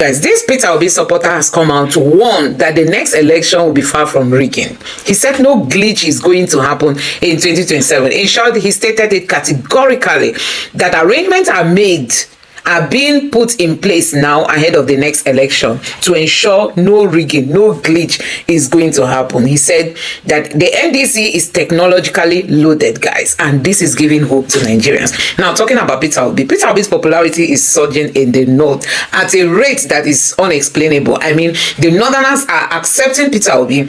Guys, this Peter Obi supporter has come out to warn that the next election will be far from rigging. He said no glitch is going to happen in 2027. In short, he stated it categorically that arrangements are being put in place now ahead of the next election to ensure no rigging, no glitch is going to happen. He said that the NDC is technologically loaded, guys, and this is giving hope to Nigerians. Now, talking about Peter Obi, Peter Obi's popularity is surging in the north at a rate that is unexplainable. I mean, the northerners are accepting Peter Obi.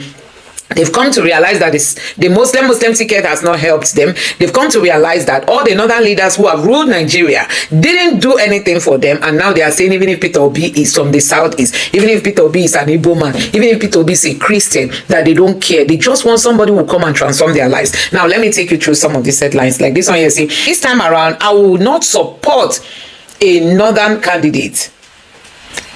They've come to realize that the Muslim ticket has not helped them. They've come to realize that all the northern leaders who have ruled Nigeria didn't do anything for them, and now they are saying even if Peter Obi is from the southeast, even if Peter Obi is an Igbo man, even if Peter Obi is a Christian, that they don't care. They just want somebody who will come and transform their lives. Now, let me take you through some of these headlines. Like this one you see, this time around, I will not support a northern candidate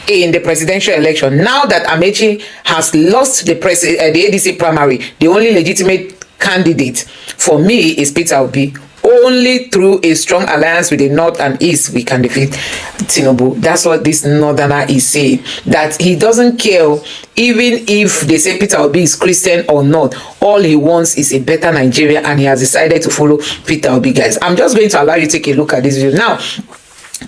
in the presidential election. Now that Amechi has lost the ADC primary, the only legitimate candidate for me is Peter Obi. Only through a strong alliance with the north and east we can defeat Tinubu. That's what this northerner is saying, that he doesn't care even if they say Peter Obi is Christian or not. All he wants is a better Nigeria, and he has decided to follow Peter Obi. Guys, I'm just going to allow you to take a look at this video now.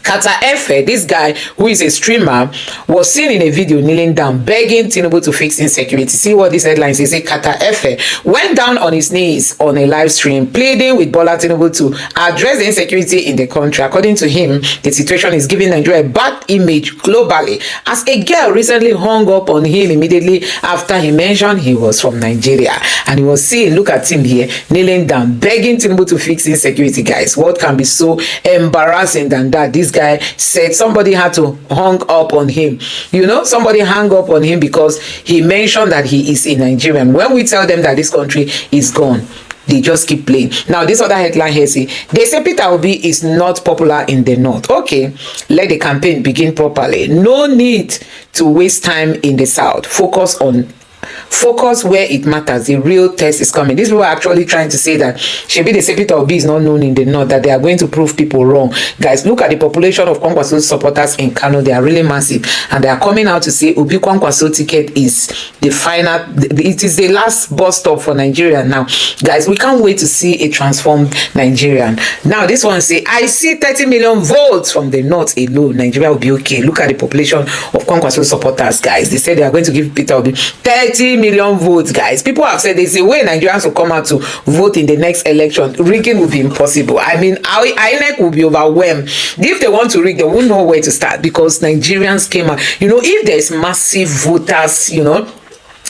Kata Efe, this guy who is a streamer, was seen in a video kneeling down, begging Tinubu to fix insecurity. See what this headline says. Kata Efe went down on his knees on a live stream, pleading with Bola Tinubu to address the insecurity in the country. According to him, the situation is giving Nigeria a bad image globally, as a girl recently hung up on him immediately after he mentioned he was from Nigeria. And he was seen, look at him here, kneeling down, begging Tinubu to fix insecurity. Guys, what can be so embarrassing than that? This guy said somebody had to hang up on him. You know, somebody hung up on him because he mentioned that he is a Nigerian. When we tell them that this country is gone, they just keep playing. Now, this other headline here, they say Peter Obi is not popular in the north. Okay, let the campaign begin properly. No need to waste time in the south. Focus where it matters. The real test is coming. These people are actually trying to say that maybe they say Peter Obi is not known in the north, that they are going to prove people wrong. Guys, look at the population of Kwankwaso supporters in Kano. They are really massive, and they are coming out to say Obi Kwankwaso ticket is the final, it is the last bus stop for Nigeria now. Guys, we can't wait to see a transformed Nigerian. Now, this one say, I see 30 million votes from the north alone. Nigeria will be okay. Look at the population of Kwankwaso supporters, guys. They said they are going to give Peter Obi 30 million votes, guys. People have said there's a way Nigerians will come out to vote in the next election. Rigging will be impossible. I mean, INEC will be overwhelmed. If they want to rig, they won't know where to start, because Nigerians came out. You know, if there's massive voters, you know,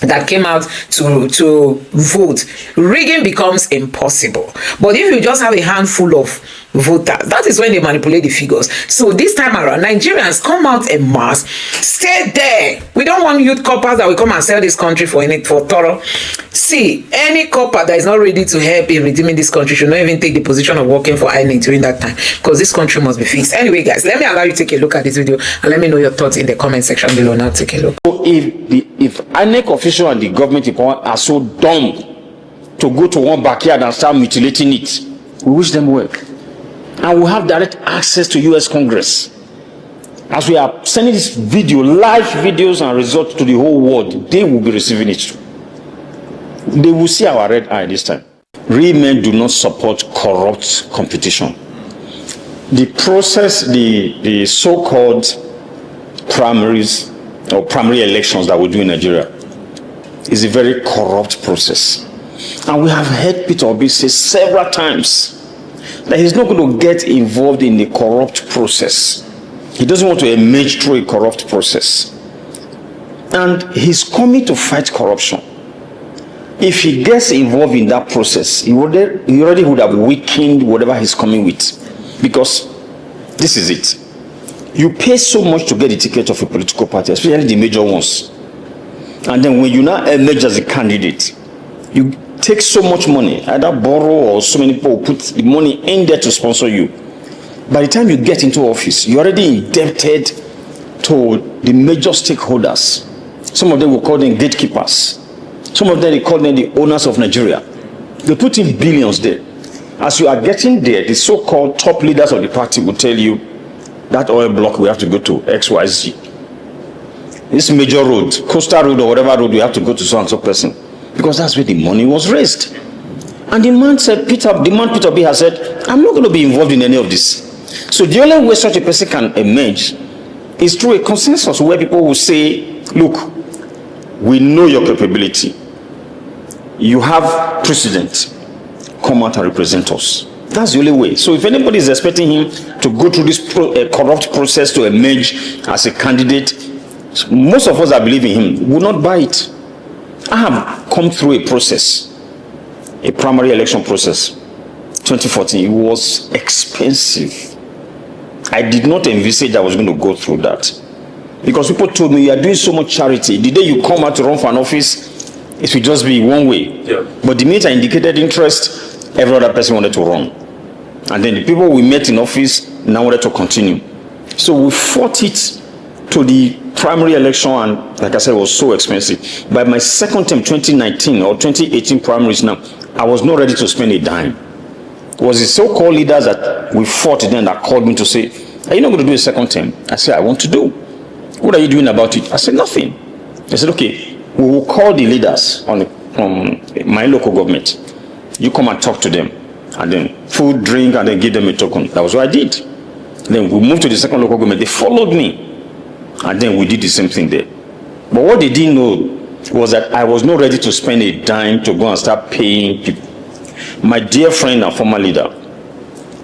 that came out to vote, rigging becomes impossible. But if you just have a handful of voters, that is when they manipulate the figures. So this time around, Nigerians, come out en masse, stay there. We don't want youth coppers that will come and sell this country for thorough. See, any copper that is not ready to help in redeeming this country should not even take the position of working for INEC during that time, because this country must be fixed. Anyway, guys, let me allow you to take a look at this video and let me know your thoughts in the comment section below. Now take a look. So if INEC official and the government are so dumb to go to one backyard and start mutilating it, we wish them well. And we have direct access to US Congress. As we are sending this video, live videos and results to the whole world, they will be receiving it too. They will see our red eye this time. Real men do not support corrupt competition. The process, the so-called primaries or primary elections that we do in Nigeria is a very corrupt process. And we have heard Peter Obi say several times that he's not going to get involved in the corrupt process. He doesn't want to emerge through a corrupt process. And he's coming to fight corruption. If he gets involved in that process, he already would have weakened whatever he's coming with. Because this is it. You pay so much to get the ticket of a political party, especially the major ones. And then when you now emerge as a candidate, you take so much money, either borrow or so many people put the money in there to sponsor you. By the time you get into office, you're already indebted to the major stakeholders. Some of them will call them gatekeepers. Some of them, they call them the owners of Nigeria. They put in billions there. As you are getting there, the so-called top leaders of the party will tell you that oil block we have to go to XYZ. this major road, coastal road or whatever road, you have to go to so and so person, because that's where the money was raised. And the man Peter B has said, I'm not going to be involved in any of this. So the only way such a person can emerge is through a consensus where people will say, look, we know your capability. You have precedent. Come out and represent us. That's the only way. So if anybody is expecting him to go through this corrupt process to emerge as a candidate, most of us that believe in him will not buy it. I have come through a process, a primary election process, 2014. It was expensive. I did not envisage I was going to go through that. Because people told me, you are doing so much charity. The day you come out to run for an office, it will just be one way. Yeah. But the minute I indicated interest, every other person wanted to run. And then the people we met in office now wanted to continue. So we fought it to the primary election, and like I said, it was so expensive. By my second term, 2019 or 2018 primaries now, I was not ready to spend a dime. It was the so-called leaders that we fought then that called me to say, are you not going to do a second term? I said, I want to do. What are you doing about it? I said, nothing. They said, okay, we will call the leaders from my local government. You come and talk to them. And then food, drink, and then give them a token. That was what I did. Then we moved to the second local government. They followed me. And then we did the same thing there. But what they didn't know was that I was not ready to spend a dime to go and start paying people. My dear friend and former leader,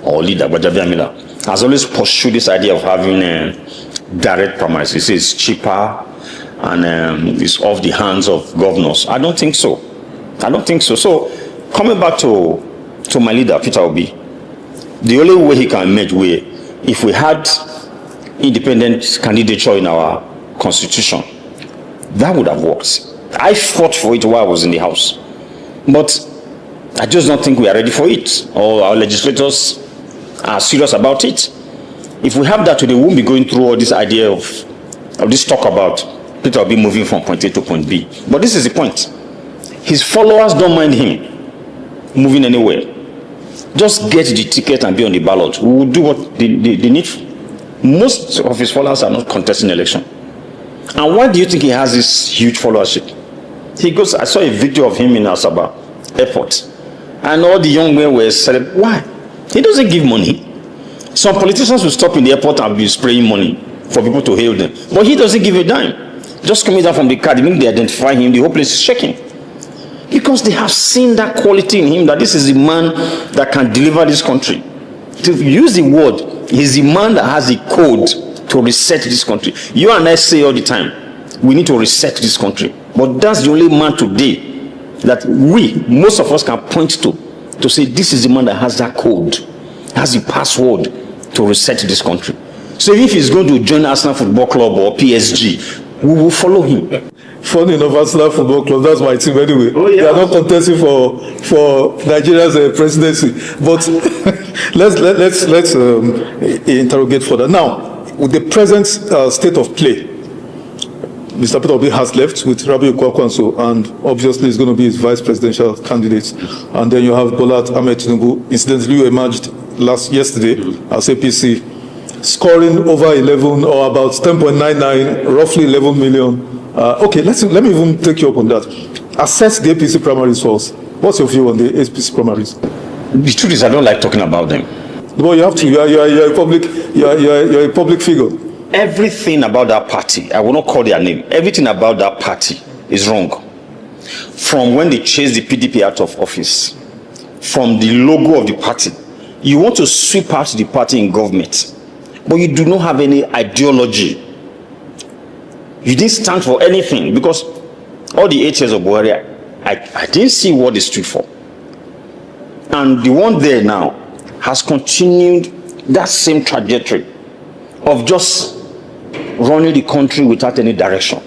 Gbajabiamila Miller, has always pursued this idea of having direct primaries. He says it's cheaper and it's off the hands of governors. I don't think so. So coming back to my leader, Peter Obi, the only way he can emerge if we had independent candidature in our constitution, that would have worked. I fought for it while I was in the House. But I just don't think we are ready for it, or our legislators are serious about it. If we have that today, we won't be going through all this idea of this talk about Peter will be moving from point A to point B. But this is the point. His followers don't mind him moving anywhere. Just get the ticket and be on the ballot. We will do what they need. Most of his followers are not contesting election. And why do you think he has this huge followership? I saw a video of him in Asaba Airport. And all the young men were saying, why? He doesn't give money. Some politicians will stop in the airport and be spraying money for people to hail them. But he doesn't give a dime. Just coming down from the car, the minute they identify him, the whole place is shaking. Because they have seen that quality in him, that this is the man that can deliver this country. To use the word, he's the man that has the code to reset this country. You and I say all the time, we need to reset this country. But that's the only man today that most of us can point to say this is the man that has that code, has the password to reset this country. So if he's going to join Arsenal Football Club or PSG, we will follow him. Funny enough, Arsenal Football Club, that's my team anyway. Oh, yeah. They are not contesting for Nigeria's presidency. But let's interrogate further. Now, with the present state of play, Mr. Peter Obi has left with Rabiu Kwankwaso, and obviously is going to be his vice presidential candidate. And then you have Bola Ahmed Tinubu. Incidentally, you emerged yesterday as APC, scoring over 11 or about 10.99, roughly 11 million. Okay, let me even take you up on that. Assess the APC primaries first. What's your view on the APC primaries? The truth is, I don't like talking about them. Well, you have to. You're a public figure. Everything about that party, I will not call their name, everything about that party is wrong. From when they chased the PDP out of office, from the logo of the party, you want to sweep out the party in government, but you do not have any ideology. You didn't stand for anything, because all the 8 years of Buhari, I didn't see what they stood for. And the one there now has continued that same trajectory of just running the country without any direction.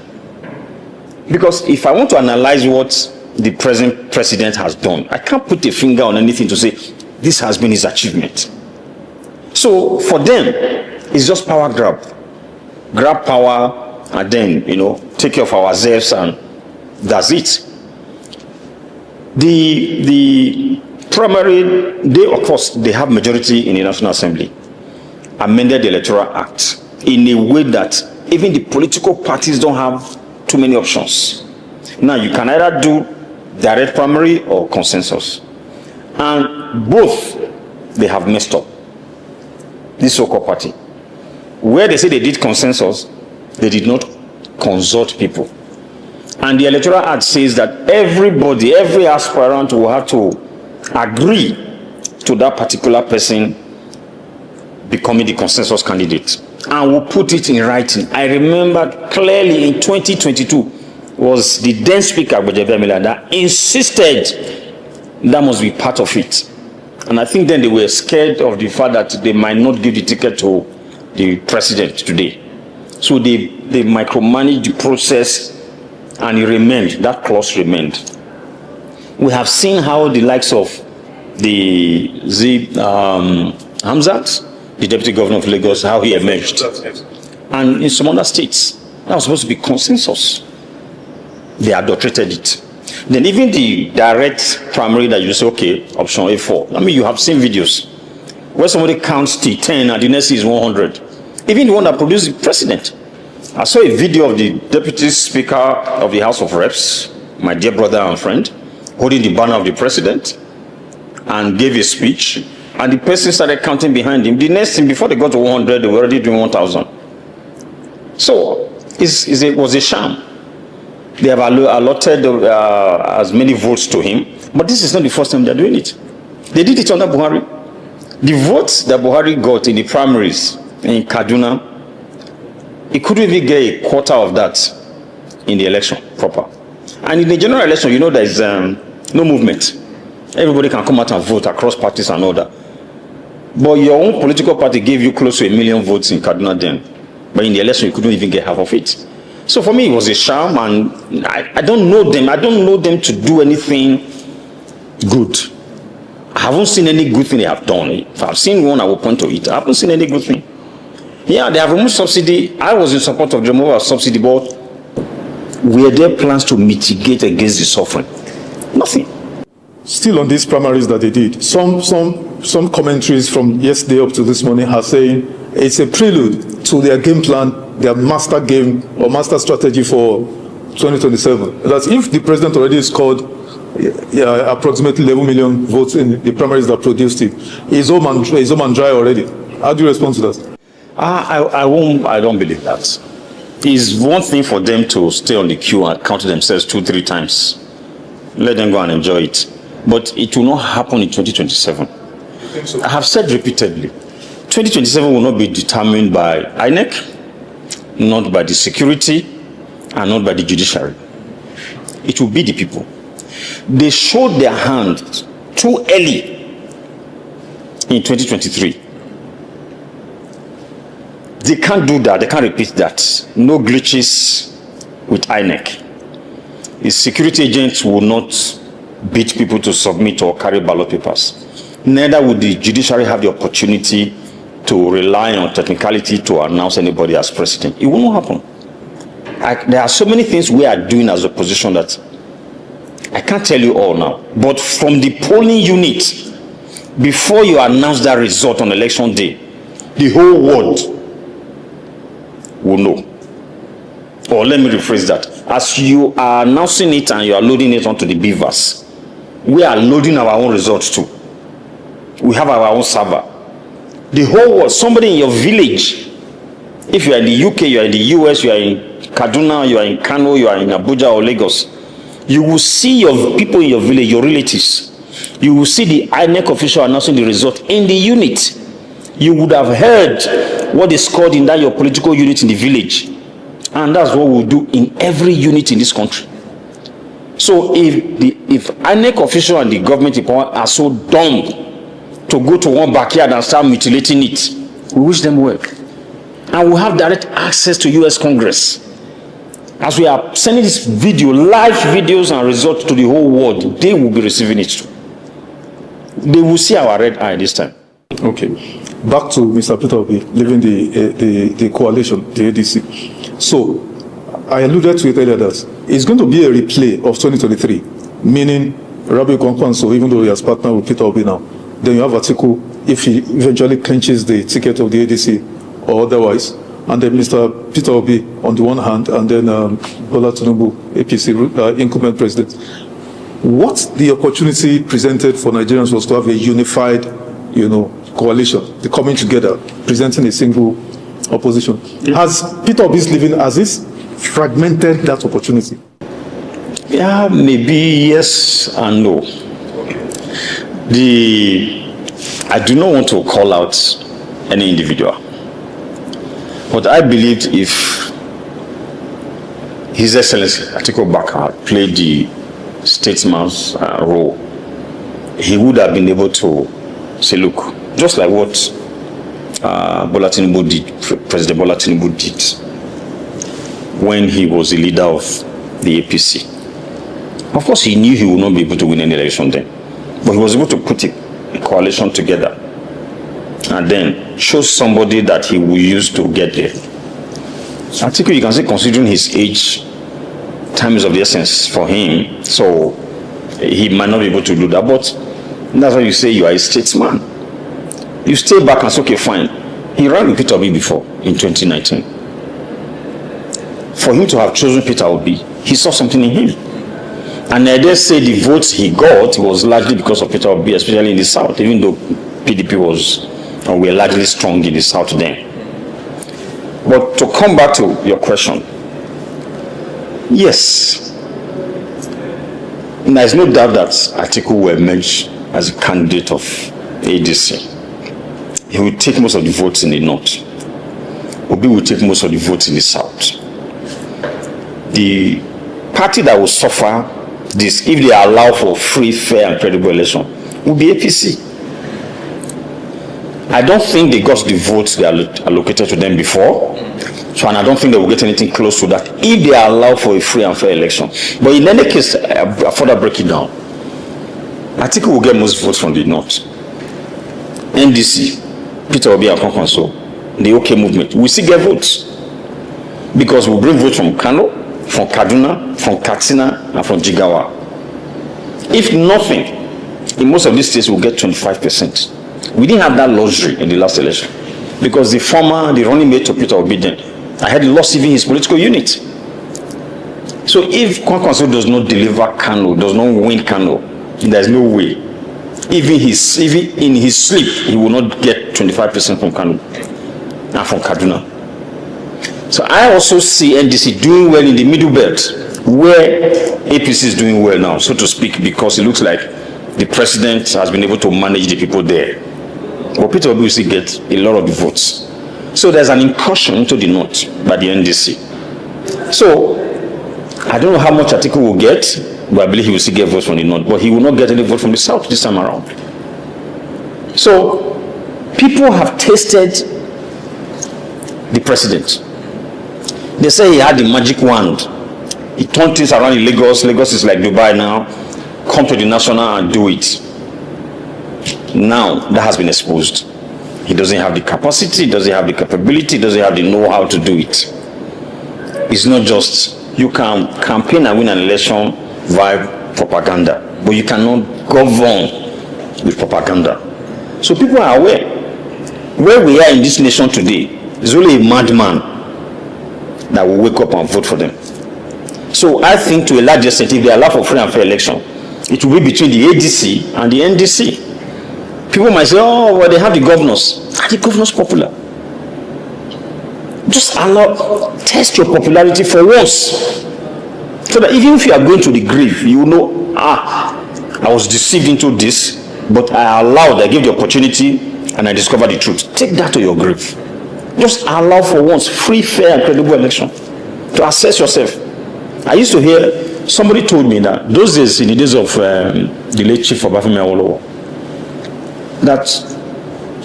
Because if I want to analyze what the present president has done, I can't put a finger on anything to say this has been his achievement. So for them, it's just power grab power, and then take care of ourselves, and that's it. The primary, they of course they have majority in the National Assembly, amended the Electoral Act in a way that even the political parties don't have too many options. Now, you can either do direct primary or consensus. And both, they have messed up. This so-called party. Where they say they did consensus, they did not consult people. And the Electoral Act says that everybody, every aspirant will have to agree to that particular person becoming the consensus candidate. And we'll put it in writing. I remember clearly in 2022 was the then Speaker, that insisted that must be part of it. And I think then they were scared of the fact that they might not give the ticket to the president today. So they micromanaged the process, and it remained, that clause remained. We have seen how the likes of the Hamzat, the deputy governor of Lagos, how he emerged. And in some other states, that was supposed to be consensus. They adulterated it. Then even the direct primary that you say, okay, option A4. I mean, you have seen videos where somebody counts to 10 and the next is 100. Even the one that produced the president. I saw a video of the deputy speaker of the House of Reps, my dear brother and friend, holding the banner of the president and gave a speech, and the person started counting behind him. The next thing, before they got to 100, they were already doing 1,000. So it was a sham. They have allotted as many votes to him, but this is not the first time they're doing it. They did it under Buhari. The votes that Buhari got in the primaries in Kaduna, he couldn't even get a quarter of that in the election proper. And in the general election, you know, there is no movement. Everybody can come out and vote across parties and all that. But your own political party gave you close to 1 million votes in Kaduna then. But in the election, you couldn't even get half of it. So for me, it was a sham, and I don't know them. I don't know them to do anything good. I haven't seen any good thing they have done. If I've seen one, I will point to it. I haven't seen any good thing. Yeah, they have removed subsidy. I was in support of the removal of subsidy, but were there plans to mitigate against the suffering? Nothing. Still on these primaries that they did, some commentaries from yesterday up to this morning are saying it's a prelude to their game plan, their master game or master strategy for 2027. That if the president already scored approximately 11 million votes in the primaries that produced it, he's home and dry already. How do you respond to that? I don't believe that. It's one thing for them to stay on the queue and count themselves 2-3 times. Let them go and enjoy it. But it will not happen in 2027. So? I have said repeatedly, 2027 will not be determined by INEC, not by the security, and not by the judiciary. It will be the people. They showed their hand too early in 2023. They can't do that. They can't repeat that. No glitches with INEC. The security agents will not beat people to submit or carry ballot papers. Neither would the judiciary have the opportunity to rely on technicality to announce anybody as president. It will not happen. There are so many things we are doing as opposition that I can't tell you all now. But from the polling unit, before you announce that result on election day, the whole world will know. Or let me rephrase that. As you are announcing it and you are loading it onto the beavers, we are loading our own results too. We have our own server. The whole world, somebody in your village, if you are in the UK, you are in the US, you are in Kaduna, you are in Kano, you are in Abuja or Lagos, you will see your people in your village, your relatives. You will see the INEC official announcing the result in the unit. You would have heard what is scored in that your political unit in the village. And that's what we'll do in every unit in this country. So if INEC official and the government are so dumb to go to one backyard and start mutilating it, we wish them well. And we'll have direct access to US Congress. As we are sending this video, live videos and results to the whole world, they will be receiving it too. They will see our red eye this time. Okay. Back to Mr. Peter Obi leaving the coalition, the ADC. So, I alluded to it earlier that it's going to be a replay of 2023, meaning Rabi Kwankwanso, even though he has partnered with Peter Obi now, then you have Atiku if he eventually clinches the ticket of the ADC or otherwise, and then Mr. Peter Obi on the one hand, and then Bola Tinubu, APC incumbent president. What the opportunity presented for Nigerians was to have a unified, coalition, the coming together, presenting a single opposition. Has Peter Obi's leaving as is fragmented that opportunity? Yeah, maybe yes and no. I do not want to call out any individual, but I believed if His Excellency Atiku Abubakar played the statesman's role, he would have been able to say, look, just like what Bola Tinubu did, President Bola Tinubu did when he was the leader of the APC. Of course, he knew he would not be able to win any election then, but he was able to put a coalition together and then chose somebody that he will use to get there. I think you can say, considering his age, time is of the essence for him, so he might not be able to do that, but that's why you say you are a statesman. You stay back and say, okay, fine. He ran with Peter Obi before in 2019. For him to have chosen Peter Obi, he saw something in him. And I dare say the votes he got was largely because of Peter Obi, especially in the South, even though PDP were largely strong in the South then. But to come back to your question, yes, there is no doubt that Atiku will emerge as a candidate of ADC. He will take most of the votes in the North. Obi will take most of the votes in the South. The party that will suffer this, if they allow for free, fair, and credible election, will be APC. I don't think they got the votes they allocated to them before, so and I don't think they will get anything close to that if they allow for a free and fair election. But in any case, I further break it down. Atiku will get most votes from the North. NDC, Peter Obi and Kwankwaso, the OK movement, we still get votes because we bring votes from Kano, from Kaduna, from Katsina, and from Jigawa. If nothing, in most of these states we'll get 25%. We didn't have that luxury in the last election because the running mate to Peter Obi then, I had lost even his political unit. So if Kwankwaso does not deliver Kano, does not win Kano, there's no way. Even in his sleep, he will not get 25% from Kano and from Kaduna. So I also see NDC doing well in the middle belt, where APC is doing well now, so to speak, because it looks like the president has been able to manage the people there. But Peter Obi will still get a lot of the votes. So there's an incursion into the North by the NDC. So I don't know how much Atiku will get, but I believe he will still get votes from the North, but he will not get any vote from the South this time around. So people have tasted the president. They say he had the magic wand. He turned things around in Lagos. Lagos is like Dubai now. Come to the national and do it. Now that has been exposed. He doesn't have the capacity, he doesn't have the capability, he doesn't have the know-how to do it. It's not just you can campaign and win an election via propaganda, but you cannot govern with propaganda. So people are aware. Where we are in this nation today is only a madman that will wake up and vote for them. So I think to a large extent, if they allow for free and fair election, it will be between the ADC and the NDC. People might say, oh, well, they have the governors. Are the governors popular? Just test your popularity for once. So that even if you are going to the grave, you know, I was deceived into this, but I gave the opportunity and I discovered the truth. Take that to your grave. Just allow for once free, fair, and credible election to assess yourself. I used to hear, somebody told me that those days, in the days of the late Chief Obafemi Awolowo, that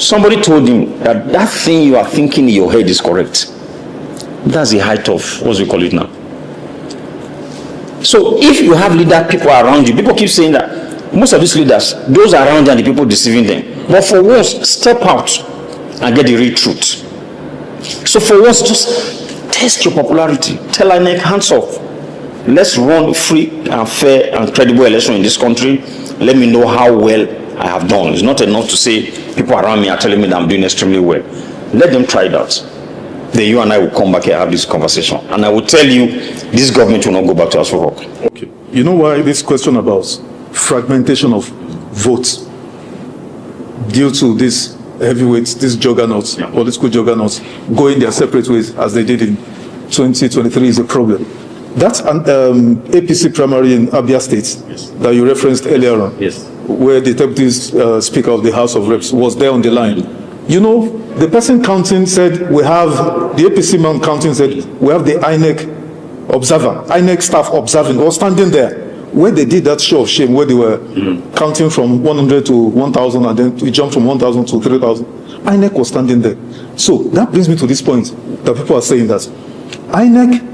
somebody told him that thing you are thinking in your head is correct. That's the height of, what do you call it now? So if you have people around you, people keep saying that most of these leaders, those around them, the people deceiving them. But for once, step out and get the real truth. So for once, just test your popularity. Tell INEC, hands off. Let's run free and fair and credible election in this country. Let me know how well I have done. It's not enough to say people around me are telling me that I'm doing extremely well. Let them try that. then you and I will come back and have this conversation. And I will tell you, this government will not go back to House of Work. Okay. You know why this question about fragmentation of votes due to this heavyweights, these juggernauts, political juggernauts, going their separate ways as they did in 2023 is a problem. That's an APC primary in Abia State that you referenced earlier on, where the deputy speaker of the House of Reps was there on the line. You know, the person counting said we have, the APC man counting said we have the INEC observer, INEC staff observing, or standing there. Where they did that show of shame, where they were counting from 100 to 1,000 and then it jumped from 1,000 to 3,000, INEC was standing there. So that brings me to this point that people are saying that INEC,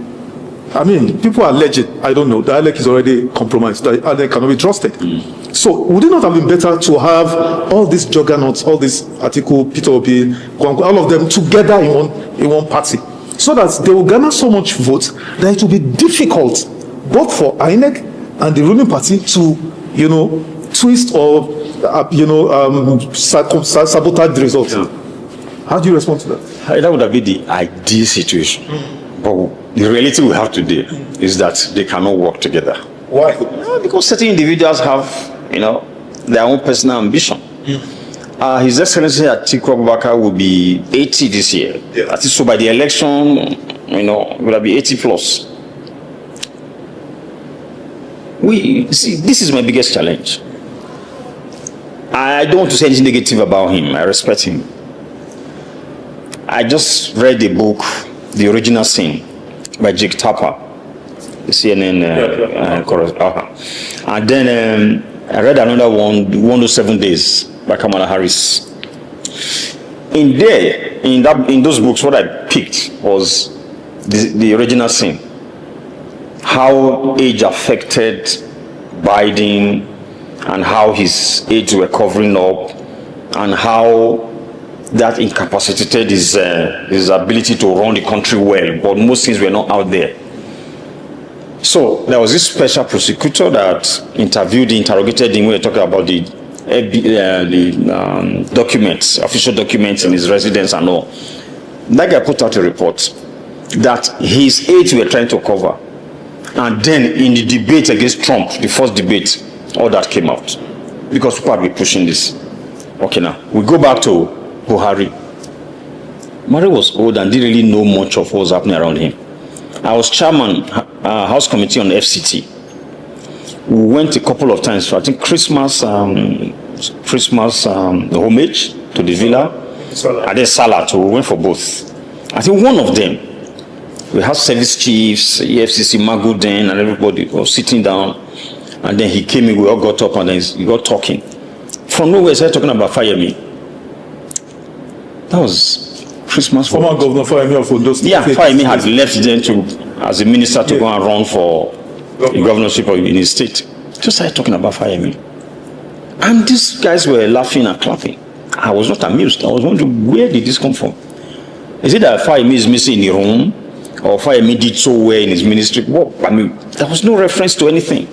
I mean, people are alleged, I don't know, the INEC is already compromised, the INEC cannot be trusted. So would it not have been better to have all these juggernauts, all these Atiku, Peter Obi, all of them together in one party, so that they will garner so much votes that it will be difficult both for INEC and the ruling party to, you know, twist or, sabotage the results. How do you respond to that? That would have been the ideal situation. But the reality we have today is that they cannot work together. Why? Because certain individuals have, their own personal ambition. His Excellency Atiku Abubakar will be 80 this year. So by the election, it will be 80 plus. This is my biggest challenge. I don't want to say anything negative about him. I respect him. I just read the book, The Original Sin, by Jake Tapper, the CNN and then I read another one, 107 Days by Kamala Harris. In those books, what I picked was the Original Sin. How age affected Biden and how his aides were covering up and how that incapacitated his ability to run the country well, but most things were not out there. So there was this special prosecutor that interrogated him when we were talking about the documents, official documents in his residence and all. That guy put out a report that his aides were trying to cover. And then in the debate against Trump, the first debate, all that came out. Because people have been pushing this. Okay, now, we go back to Buhari. Buhari was old and didn't really know much of what was happening around him. I was chairman, House Committee on FCT. We went a couple of times for, I think, Christmas homage to the villa. And then Salah too. We went for both. I think one of them, we had service chiefs, EFCC, Maguden, and everybody was sitting down. And then he came in, we all got up, and then he got talking. From nowhere, he started talking about Fayemi. That was Christmas. Former Governor Fayemi of Ondo State. Yeah, Fayemi had left then as a minister to go and run for the governorship in his state. Just started talking about Fayemi. And these guys were laughing and clapping. I was not amused. I was wondering, where did this come from? Is it that Fayemi is missing in the room? Or Fayemi did so well in his ministry? Well, I mean, there was no reference to anything.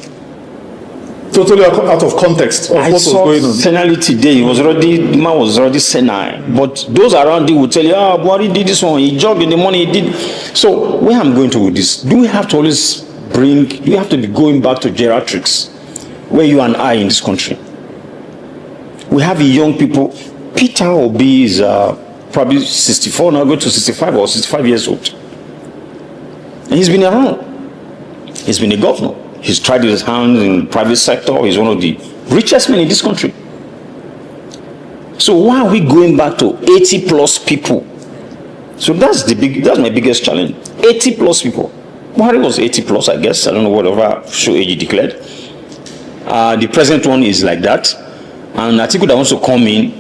Totally out of context of what was going on. Senility there. The man was already senile. But those around him would tell you, Buhari did this one, he jogged in the morning, he did. So where I'm going to with this, do we have to be going back to geriatrics, where you and I in this country? We have young people. Peter Obi is probably 64, now going to 65 or 65 years old. And he's been around. He's been a governor. He's tried his hand in the private sector. He's one of the richest men in this country. So why are we going back to 80 plus people? So that's my biggest challenge. 80 plus people. Buhari was 80 plus, I guess. I don't know whatever show age he declared. The present one is like that. And Atiku that wants to come in.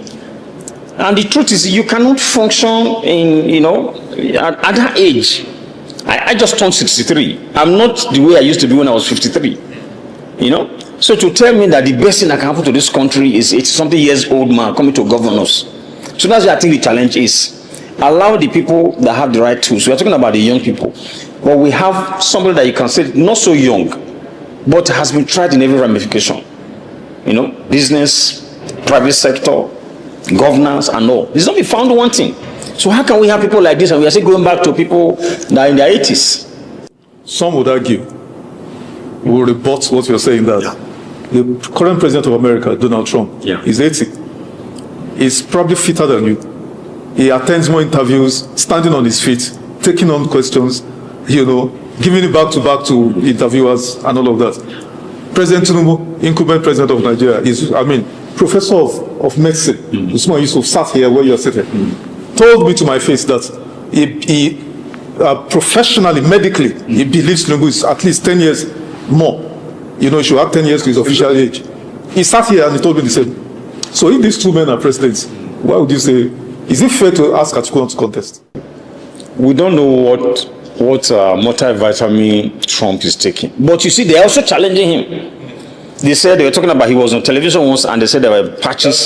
And the truth is, you cannot function in, at that age. I just turned 63. I'm not the way I used to be when I was 53. So to tell me that the best thing that can happen to this country is it's something years old man coming to govern us. So that's what I think the challenge is. Allow the people that have the right tools. We're talking about the young people. But we have somebody that you can say not so young, but has been tried in every ramification. Business, private sector, governance, and all. He's not been found wanting. So how can we have people like this and we are still going back to people that are in their 80s? Some would argue, will rebut what you're saying, that the current president of America, Donald Trump, is 80. He's probably fitter than you. He attends more interviews, standing on his feet, taking on questions, giving it back to interviewers and all of that. President Tinubu, incumbent president of Nigeria, is, professor of medicine, Usman Yusuf, sat here where you're sitting, told me to my face that he professionally, medically, he believes Tinubu is at least 10 years more. He should have 10 years to his official age. He sat here and he told me the same. So if these two men are presidents, why would you say, is it fair to ask Atiku to contest? We don't know what multivitamin Trump is taking. But you see, they're also challenging him. They said they were talking about he was on television once and they said there were patches.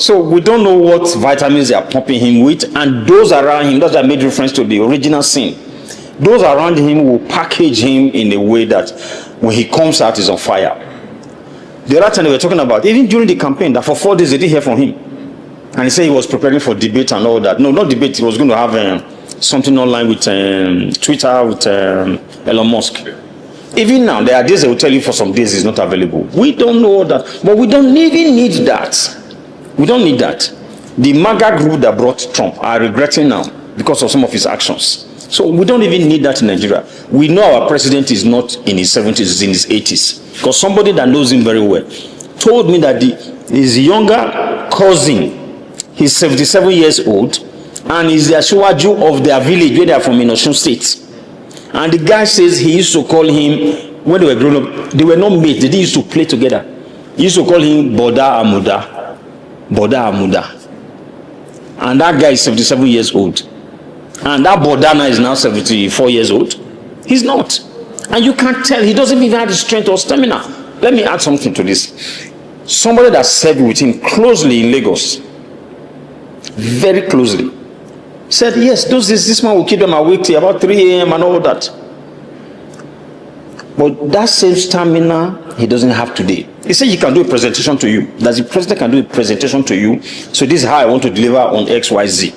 So we don't know what vitamins they are pumping him with, and those around him, those that made reference to the original sin, those around him will package him in a way that when he comes out, he's on fire. The other time they were talking about, even during the campaign, that for 4 days they didn't hear from him. And he said he was preparing for debate and all that. No, not debate. He was going to have something online with Twitter, with Elon Musk. Even now, there are days they will tell you for some days it's not available. We don't know that. But we don't even need that. We don't need that. The MAGA group that brought Trump are regretting now because of some of his actions. So we don't even need that in Nigeria. We know our president is not in his 70s, he's in his 80s. Because somebody that knows him very well told me that his younger cousin, he's 77 years old, and he's the Asiwaju of their village where they are from in Osun State. And the guy says he used to call him, when they were growing up, they were not mates, they used to play together. He used to call him Boda Amuda. Boda Amuda. And that guy is 77 years old. And that Bodana is now 74 years old. He's not. And you can't tell, he doesn't even have the strength or stamina. Let me add something to this. Somebody that served with him closely in Lagos, very closely, said, yes, this man will keep them awake till about 3 a.m. and all that. But that same stamina, he doesn't have today. He said he can do a presentation to you. That the president can do a presentation to you. So this is how I want to deliver on XYZ.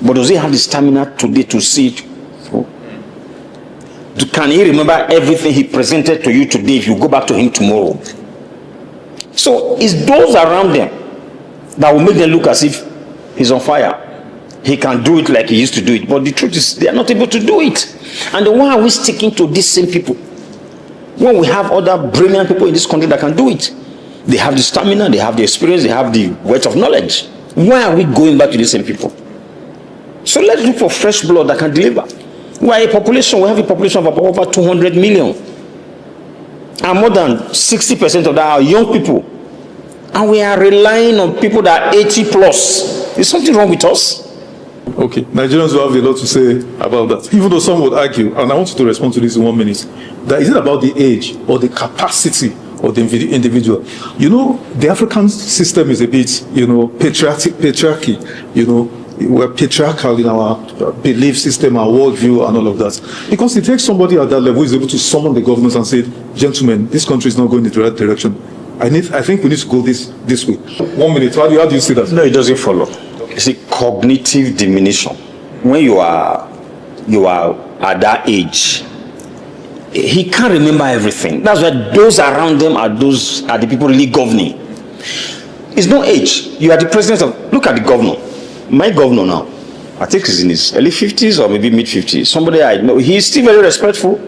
But does he have the stamina today to see it? Can he remember everything he presented to you today if you go back to him tomorrow? So it's those around them that will make them look as if he's on fire. He can do it like he used to do it. But the truth is, they are not able to do it. And then why are we sticking to these same people? When we have other brilliant people in this country that can do it. They have the stamina, they have the experience, they have the wealth of knowledge. Why are we going back to the same people? So let's look for fresh blood that can deliver. We have a population of over 200 million. And more than 60% of that are young people. And we are relying on people that are 80 plus. Is something wrong with us? Okay, Nigerians will have a lot to say about that. Even though some would argue, and I want you to respond to this in 1 minute, that is it about the age or the capacity of the individual? The African system is a bit, patriarchy, we're patriarchal in our belief system, our worldview, and all of that. Because it takes somebody at that level who is able to summon the governors and say, gentlemen, this country is not going in the right direction. I think we need to go this way. 1 minute, how do you see that? No, it doesn't follow. It's a cognitive diminution. When you are at that age, he can't remember everything. That's why those around them are the people really governing. It's no age. You are the president of, look at the governor. My governor now, I think he's in his early 50s or maybe mid 50s. Somebody I know, he's still very respectful,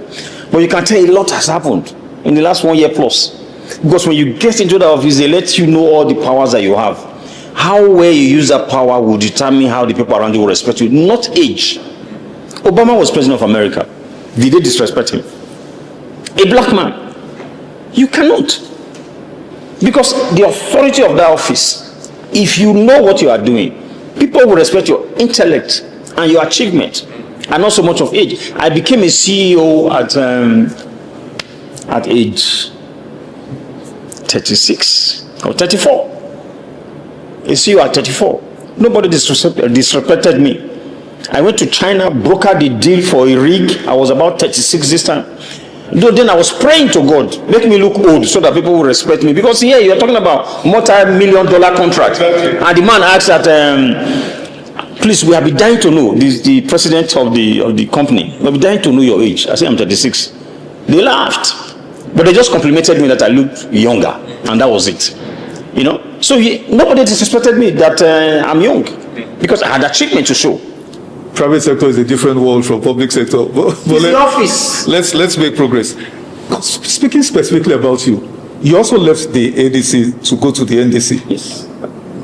but you can tell a lot has happened in the last 1 year plus. Because when you get into the office, they let you know all the powers that you have. How well you use that power will determine how the people around you will respect you, not age. Obama was president of America. Did they disrespect him? A black man. You cannot. Because the authority of that office, if you know what you are doing, people will respect your intellect and your achievement, and not so much of age. I became a CEO at age 36 or 34. A CEO at 34. Nobody disrespected me. I went to China, brokered the deal for a rig. I was about 36 this time. Then I was praying to God, make me look old so that people will respect me. Because here you're talking about multi-million-dollar contract. Exactly. And the man asked that Please, we have been dying to know, the president of the company, we have been dying to know your age. I say I'm 36. They laughed. But they just complimented me that I looked younger, and that was it. You know? So nobody disrespected me that I'm young, because I had achievement to show. Private sector is a different world from public sector. But the office. Let's make progress. Speaking specifically about you, you also left the ADC to go to the NDC. Yes.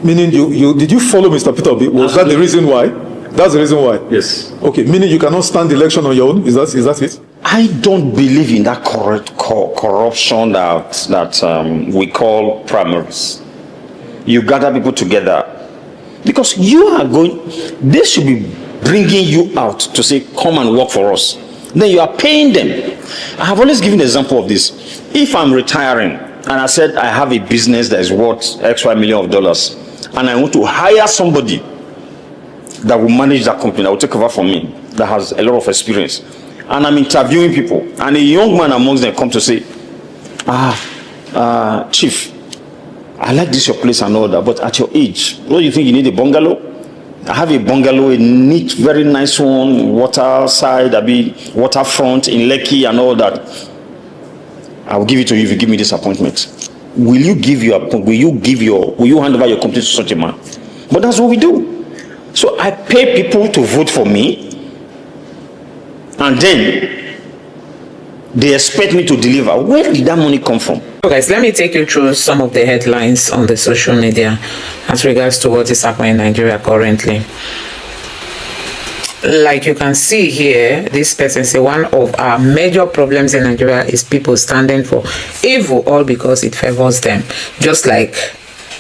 Meaning did you follow Mr. Peter Obi? Was that the reason why? That's the reason why? Yes. Okay, meaning you cannot stand the election on your own? Is that it? I don't believe in that corruption that we call primaries. You gather people together because they should be bringing you out to say, come and work for us. Then you are paying them. I have always given an example of this. If I'm retiring and I said I have a business that is worth X Y million of dollars, and I want to hire somebody that will manage that company, that will take over from me, that has a lot of experience, and I'm interviewing people, and a young man amongst them come to say, Chief, I like this your place and all that, but at your age, what do you think, you need a bungalow? I have a bungalow, a neat, very nice one, waterside, waterfront in Lekki and all that. I will give it to you if you give me this appointment. Will you hand over your company to such a man? But that's what we do. So I pay people to vote for me, and then they expect me to deliver. Where did that money come from? So guys, let me take you through some of the headlines on the social media as regards to what is happening in Nigeria currently. Like you can see here, this person say one of our major problems in Nigeria is people standing for evil, all because it favors them. Just like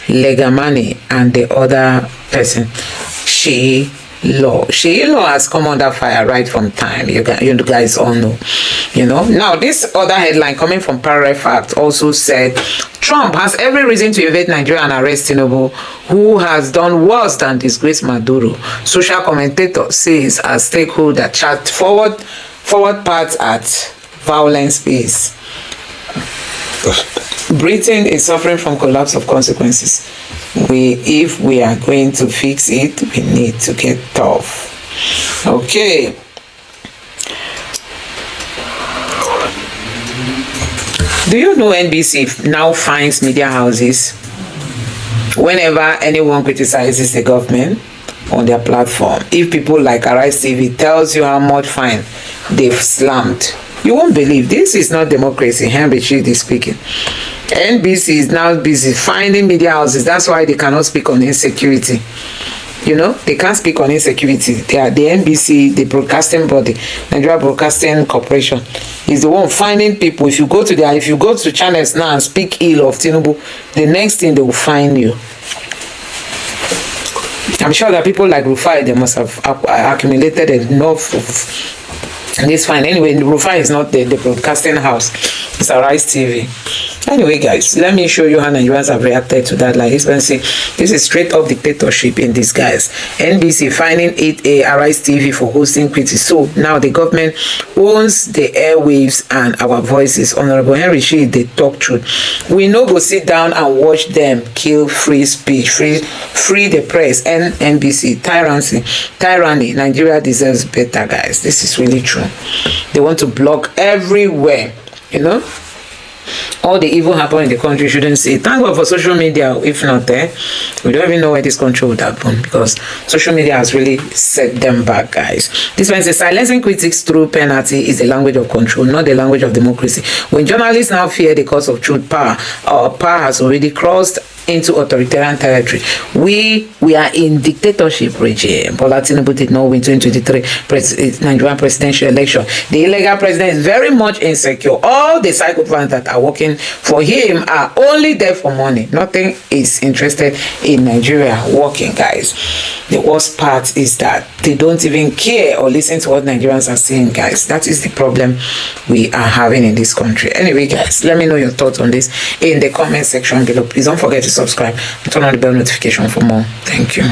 Legamani and the other person, Sheyi has come under fire right from time. You guys all know. You know. Now, this other headline coming from Parallel Fact also said Trump has every reason to invade Nigeria and arrest Tinubu, who has done worse than disgrace Maduro. Social commentator says a stakeholder chart forward paths at violence pace. Britain is suffering from collapse of consequences. If we are going to fix it, we need to get tough. Okay. Do you know NBC now fines media houses whenever anyone criticizes the government on their platform? If people like Arise TV tells you how much fine they've slammed, you won't believe. This is not democracy. Henry Chidi speaking. NBC is now busy finding media houses. That's why they cannot speak on insecurity. You know, they can't speak on insecurity. They are the NBC, the broadcasting body, Nigeria Broadcasting Corporation, is the one finding people. If you go to channels now and speak ill of Tinubu, the next thing they will find you. I'm sure that people like Rufai, they must have accumulated enough of this fine. Anyway, Rufai is not the broadcasting house. It's Arise TV. Anyway, guys, let me show you how Nigerians have reacted to that. Like this one say, this is straight up dictatorship in disguise. NBC fining 8A Arise TV for hosting critics. So now the government owns the airwaves and our voices. Honorable Henry Shee, they talk truth. We no go sit down and watch them kill free speech, free the press, and NBC tyranny. Nigeria deserves better, guys. This is really true. They want to block everywhere. You know, all the evil happen in the country, you shouldn't see. Thank God for social media. If not there, we don't even know where this country would happen, because social media has really set them back, guys. This one says silencing critics through penalty is the language of control, not the language of democracy. When journalists now fear the cause of truth, power has already crossed into authoritarian territory. We are in dictatorship regime. Bola Tinubu did not win 2023 Nigerian presidential election. The illegal president is very much insecure. All the psychopaths that are working for him are only there for money. Nothing is interested in Nigeria working, guys. The worst part is that they don't even care or listen to what Nigerians are saying, guys. That is the problem we are having in this country. Anyway, guys, let me know your thoughts on this in the comment section below. Please don't forget to subscribe and turn on the bell notification for more. Thank you.